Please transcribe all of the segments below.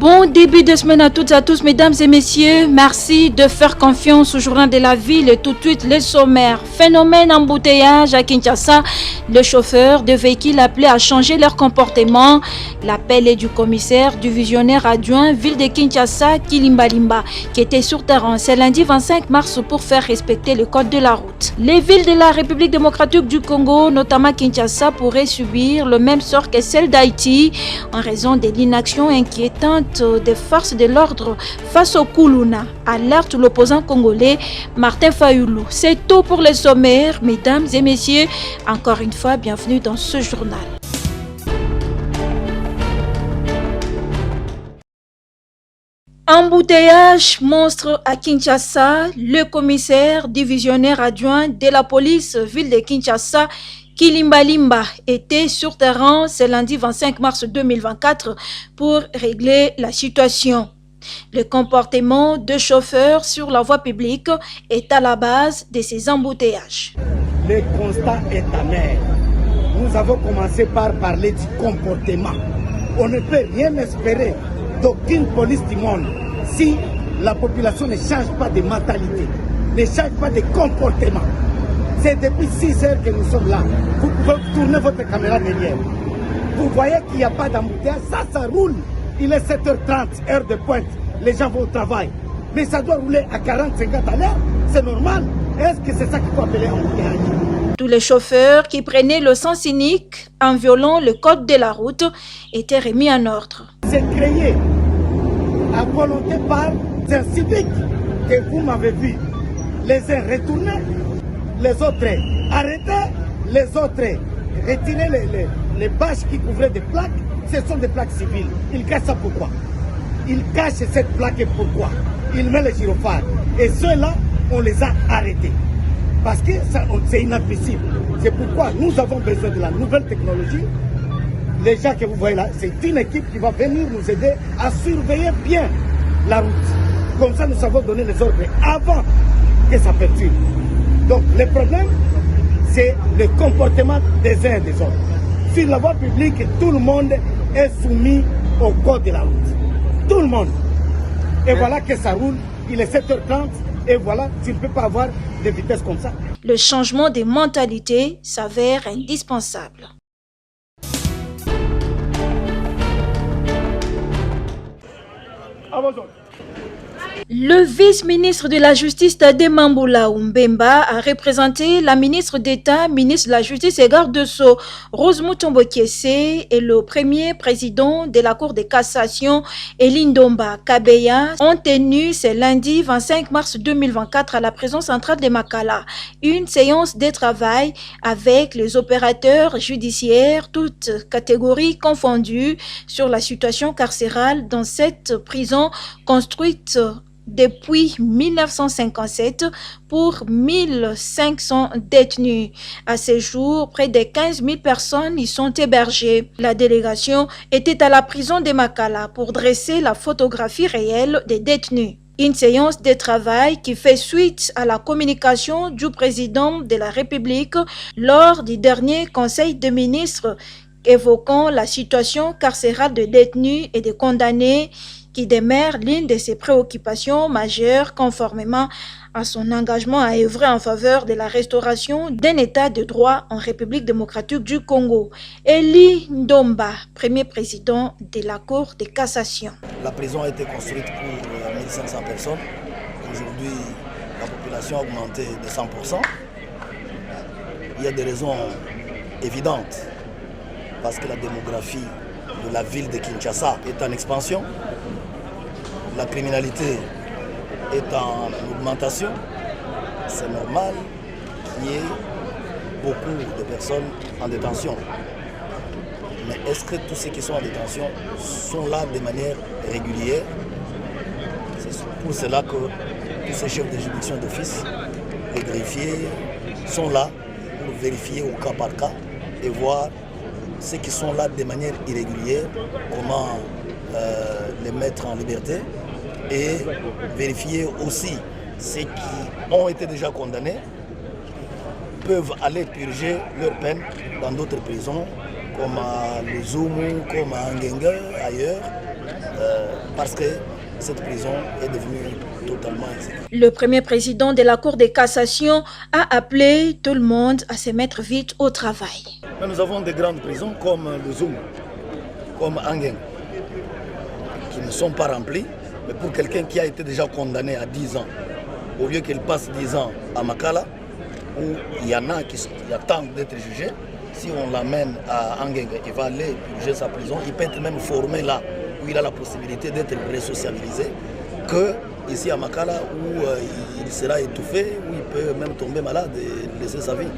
Bon début de semaine à toutes et à tous, mesdames et messieurs. Merci de faire confiance au journal de la ville et tout de suite les sommaires. Phénomène embouteillage à Kinshasa. Le chauffeur de véhicules appelé à changer leur comportement. L'appel est du commissaire divisionnaire adjoint ville de Kinshasa, Kilimbalimba, qui était sur terrain ce lundi 25 mars pour faire respecter le code de la route. Les villes de la République démocratique du Congo, notamment Kinshasa, pourraient subir le même sort que celle d'Haïti en raison de l'inaction inquiétante des forces de l'ordre face au Koulouna, alerte l'opposant congolais Martin Fayoulou. C'est tout pour les sommaires, mesdames et messieurs. Encore une fois, bienvenue dans ce journal. Embouteillage monstre à Kinshasa. Le commissaire divisionnaire adjoint de la police ville de Kinshasa, Kilimbalimba, était sur terrain ce lundi 25 mars 2024 pour régler la situation. Le comportement de chauffeurs sur la voie publique est à la base de ces embouteillages. Le constat est amer. Nous avons commencé par parler du comportement. On ne peut rien espérer d'aucune police du monde si la population ne change pas de mentalité, ne change pas de comportement. C'est depuis 6 heures que nous sommes là. Vous pouvez tourner votre caméra derrière. Vous voyez qu'il n'y a pas d'embouteillage. Ça roule. Il est 7h30, heure de pointe. Les gens vont au travail. Mais ça doit rouler à 40-50 à l'heure. C'est normal. Est-ce que c'est ça qu'il faut appeler embouteillage? Tous les chauffeurs qui prenaient le sens unique en violant le code de la route étaient remis en ordre. C'est créé à volonté par un civique que vous m'avez vu. Les uns retournés, les autres arrêtés, les autres retirés les bâches qui couvraient des plaques. Ce sont des plaques civiles. Ils cachent ça pourquoi? Ils cachent cette plaque et pourquoi? Ils mettent les gyrophares. Et ceux-là, on les a arrêtés. Parce que c'est inadmissible. C'est pourquoi nous avons besoin de la nouvelle technologie. Les gens que vous voyez là, c'est une équipe qui va venir nous aider à surveiller bien la route. Comme ça, nous savons donner les ordres avant que ça perturbe. Donc, le problème, c'est le comportement des uns et des autres. Sur la voie publique, tout le monde est soumis au code de la route. Tout le monde. Et voilà que ça roule. Il est 7h30 et voilà, tu ne peux pas avoir de vitesse comme ça. Le changement des mentalités s'avère indispensable. Le vice-ministre de la Justice Tade Mamboula Mbemba a représenté la ministre d'État, ministre de la Justice et garde de Sceaux, Rose Mutombo Kiese, et le premier président de la Cour de cassation, Elindomba Kabeya, ont tenu ce lundi 25 mars 2024 à la prison centrale de Makala une séance de travail avec les opérateurs judiciaires, toutes catégories confondues, sur la situation carcérale dans cette prison construite depuis 1957 pour 1500 détenus. À ce jour, près de 15 000 personnes y sont hébergées. La délégation était à la prison de Makala pour dresser la photographie réelle des détenus. Une séance de travail qui fait suite à la communication du président de la République lors du dernier Conseil des ministres évoquant la situation carcérale de détenus et de condamnés qui demeure l'une de ses préoccupations majeures conformément à son engagement à œuvrer en faveur de la restauration d'un état de droit en République démocratique du Congo. Eli Ndomba, premier président de la Cour de cassation. La prison a été construite pour 1500 personnes. Aujourd'hui, la population a augmenté de 100%. Il y a des raisons évidentes parce que la démographie de la ville de Kinshasa est en expansion. La criminalité est en augmentation. C'est normal qu'il y ait beaucoup de personnes en détention. Mais est-ce que tous ceux qui sont en détention sont là de manière régulière? C'est pour cela que tous ces chefs de juridiction d'office, les greffiers, sont là pour vérifier au cas par cas et voir ceux qui sont là de manière irrégulière, comment les mettre en liberté, et vérifier aussi ceux qui ont été déjà condamnés peuvent aller purger leur peine dans d'autres prisons comme à Luzumu, comme à Ngenge, ailleurs, parce que cette prison est devenue totalement exécutée. Le premier président de la Cour de cassation a appelé tout le monde à se mettre vite au travail. Mais nous avons des grandes prisons comme le Zoum, comme Angeng, qui ne sont pas remplies. Mais pour quelqu'un qui a été déjà condamné à 10 ans, au lieu qu'il passe 10 ans à Makala, où il y en a qui attendent d'être jugés, si on l'amène à Angeng, il va aller purger sa prison, il peut être même formé là, où il a la possibilité d'être resocialisé, que ici à Makala, où il sera étouffé, où il peut même tomber malade et laisser sa vie.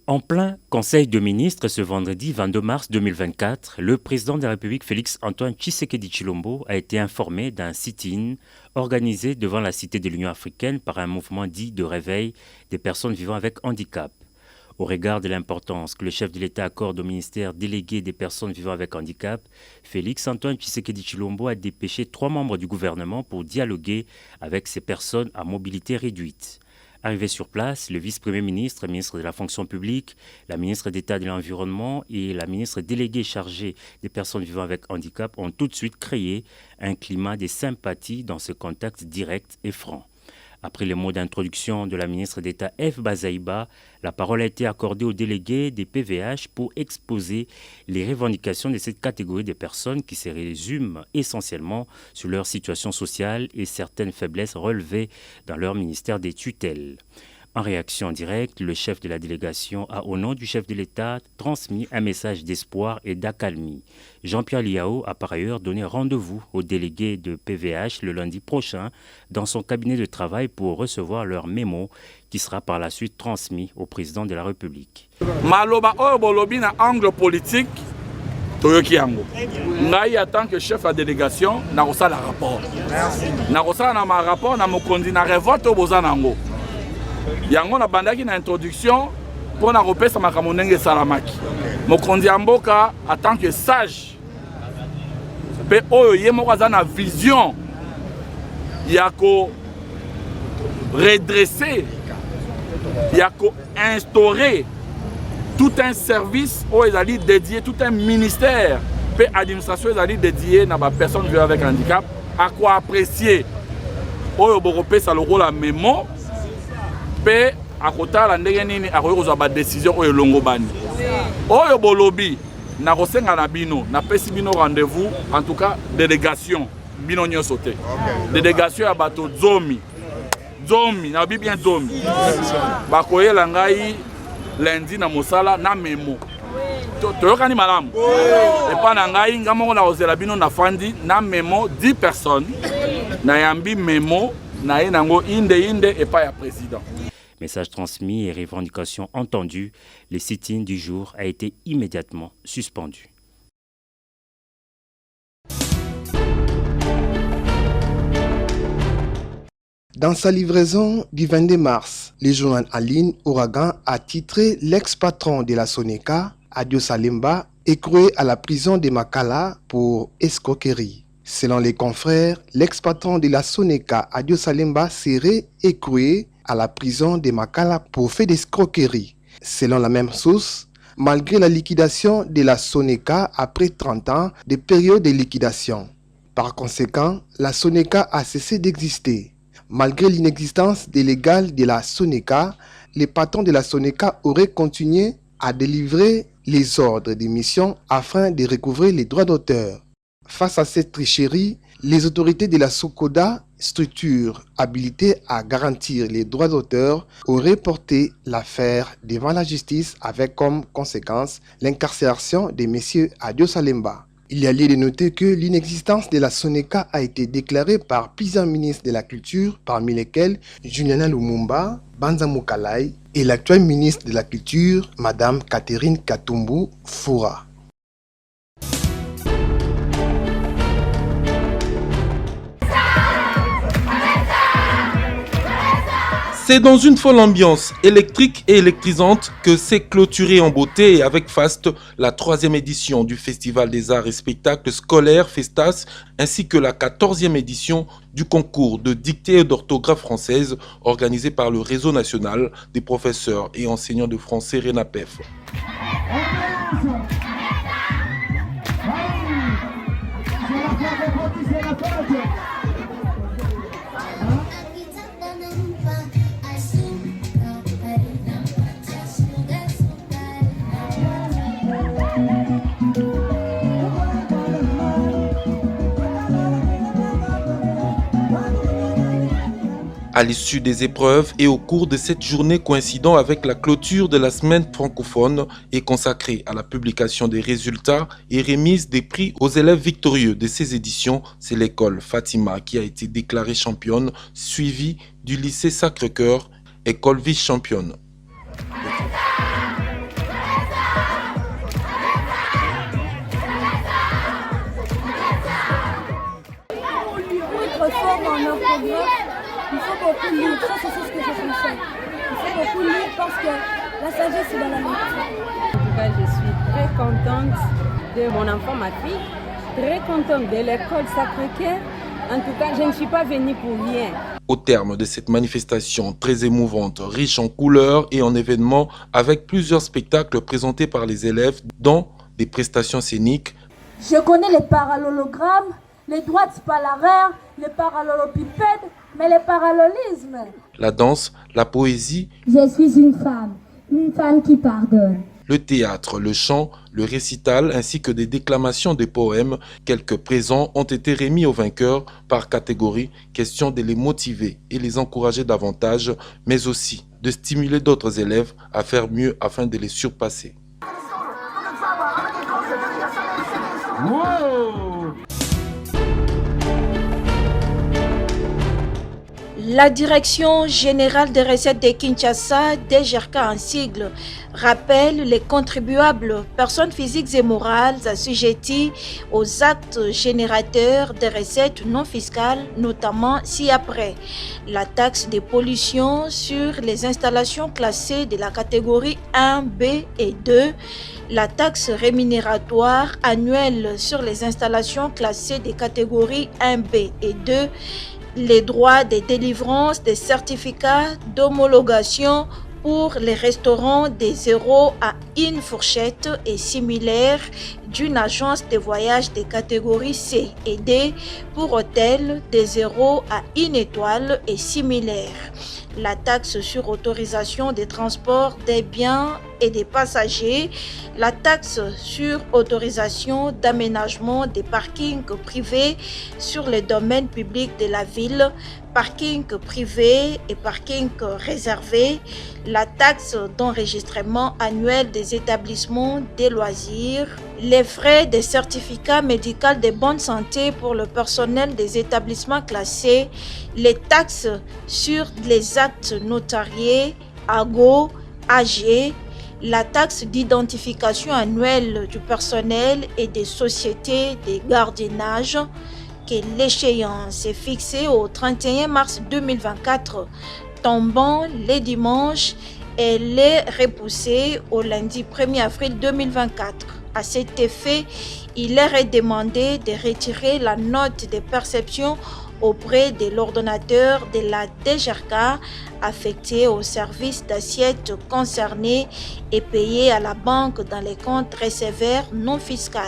En plein Conseil de ministres ce vendredi 22 mars 2024, le président de la République Félix-Antoine Tshisekedi Tshilombo a été informé d'un sit-in organisé devant la Cité de l'Union africaine par un mouvement dit de réveil des personnes vivant avec handicap. Au regard de l'importance que le chef de l'État accorde au ministère délégué des personnes vivant avec handicap, Félix-Antoine Tshisekedi Tshilombo a dépêché 3 membres du gouvernement pour dialoguer avec ces personnes à mobilité réduite. Arrivé sur place, le vice-premier ministre, ministre de la fonction publique, la ministre d'État de l'Environnement et la ministre déléguée chargée des personnes vivant avec handicap ont tout de suite créé un climat de sympathie dans ce contact direct et franc. Après les mots d'introduction de la ministre d'État F. Bazaïba, la parole a été accordée aux délégués des PVH pour exposer les revendications de cette catégorie de personnes qui se résument essentiellement sur leur situation sociale et certaines faiblesses relevées dans leur ministère des tutelles. En réaction directe, le chef de la délégation a, au nom du chef de l'État, transmis un message d'espoir et d'accalmie. Jean-Pierre Liao a par ailleurs donné rendez-vous aux délégués de PVH le lundi prochain dans son cabinet de travail pour recevoir leur mémo qui sera par la suite transmis au président de la République. Maloba oyo bolobi na angle politique toyoki yango. Ngai en tant que chef de délégation nakosala rapport. Nakosala na ma rapport na mokonzi na revote boza nango. Yango na bandaki na introduction pour na repesa makambo ndenge salamaki. Mokonzi ya mboka en tant que sage pe oyo ye moko aza na vision ya ko redresser, ya ko instaurer tout un service oyo ezali dédié, tout un ministère pe administration ezali dédié na ba personnes vivant avec handicap à quoi apprécier oyo bokopesa le rôle à mémo pe akotala ndenge nini akoki kozwa ba décision oyo longo bani oyo bolobi na kosenga na bino na pesi bino rendez-vous en tout cas délégation bino nyonso te délégation ya bato zomi na bi bien zomi bakoyela ngai lundi na mosala na memo toyokani malamu epa na ngai nga moko na kozela bino na fandi na memo 10 personnes na yambi memo na ye nango inde epa ya président. Message transmis et revendications entendues, le sit-in du jour a été immédiatement suspendu. Dans sa livraison du 22 mars, le journal en ligne Ouragan a titré l'ex-patron de la Soneka, Adio Salemba, écroué à la prison de Makala pour escroquerie. Selon les confrères, l'ex-patron de la Soneka, Adio Salemba, serait écroué à la prison de Makala pour fait d'escroquerie. Selon la même source, malgré la liquidation de la Soneka après 30 ans de période de liquidation. Par conséquent, la Soneka a cessé d'exister. Malgré l'inexistence légale de la Soneka, les patrons de la Soneka auraient continué à délivrer les ordres de mission afin de recouvrer les droits d'auteur. Face à cette tricherie, les autorités de la Sokoda, structure habilitée à garantir les droits d'auteur, auraient porté l'affaire devant la justice avec comme conséquence l'incarcération de M. Adio Salemba. Il y a lieu de noter que l'inexistence de la Soneka a été déclarée par plusieurs ministres de la Culture, parmi lesquels Juliana Lumumba, Banza Mukalai et l'actuel ministre de la Culture, Madame Catherine Katumbu Foura. C'est dans une folle ambiance électrique et électrisante que s'est clôturée en beauté et avec faste la 3e édition du Festival des Arts et Spectacles scolaires Festas ainsi que la 14e édition du concours de dictée et d'orthographe française organisé par le Réseau national des professeurs et enseignants de français RENAPEF. À l'issue des épreuves et au cours de cette journée coïncidant avec la clôture de la semaine francophone et consacrée à la publication des résultats et remise des prix aux élèves victorieux de ces éditions, c'est l'école Fatima qui a été déclarée championne, suivie du lycée Sacré-Cœur, école vice-championne. Il faut beaucoup lire, ça c'est ce que je conseille. Il faut beaucoup lire parce que la sagesse est dans la lecture. En tout cas, je suis très contente de mon enfant, ma fille, très contente de l'école Sacré-Cœur. En tout cas, je ne suis pas venue pour rien. Au terme de cette manifestation très émouvante, riche en couleurs et en événements, avec plusieurs spectacles présentés par les élèves, dont des prestations scéniques. Je connais les parallélogrammes, les droites palaraires, les parallélopipèdes, mais les parallélismes. La danse, la poésie. Je suis une femme qui pardonne. Le théâtre, le chant, le récital ainsi que des déclamations de poèmes. Quelques présents ont été remis aux vainqueurs par catégorie, question de les motiver et les encourager davantage, mais aussi de stimuler d'autres élèves à faire mieux afin de les surpasser. La Direction générale des recettes de Kinshasa, DGRK en sigle, rappelle les contribuables, personnes physiques et morales assujetties aux actes générateurs de recettes non fiscales, notamment ci-après la taxe de pollution sur les installations classées de la catégorie 1, B et 2, la taxe rémunératoire annuelle sur les installations classées des catégories 1B et 2, les droits de délivrance des certificats d'homologation pour les restaurants des 0 à 1 fourchette et similaires d'une agence de voyage de catégorie C et D pour hôtels des 0 à 1 étoile et similaires. La taxe sur autorisation des transports des biens et des passagers, la taxe sur autorisation d'aménagement des parkings privés sur le domaine public de la ville, parking privé et parking réservé, la taxe d'enregistrement annuel des établissements des loisirs, les frais des certificats médicaux de bonne santé pour le personnel des établissements classés, les taxes sur les actes notariés, AGO, AG, la taxe d'identification annuelle du personnel et des sociétés de gardiennage, que l'échéance est fixée au 31 mars 2024, tombant les dimanches, elle est repoussée au lundi 1er avril 2024. À cet effet, il leur est demandé de retirer la note de perception auprès de l'ordonnateur de la DGRK affecté au service d'assiette concerné et payé à la banque dans les comptes receveurs non fiscaux.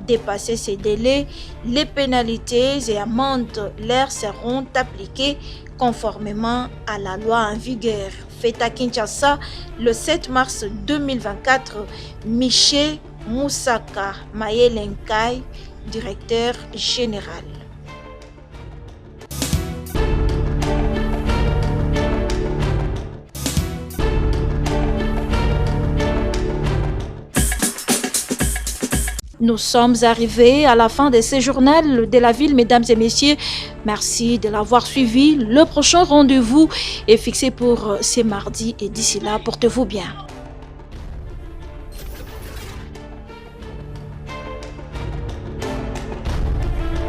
Dépasser ces délais, les pénalités et amendes leur seront appliquées conformément à la loi en vigueur. Fait à Kinshasa le 7 mars 2024, Miché Moussaka Mayelenkai, directeur général. Nous sommes arrivés à la fin de ce journal de la ville, mesdames et messieurs. Merci de l'avoir suivi. Le prochain rendez-vous est fixé pour ce mardi et d'ici là, portez-vous bien.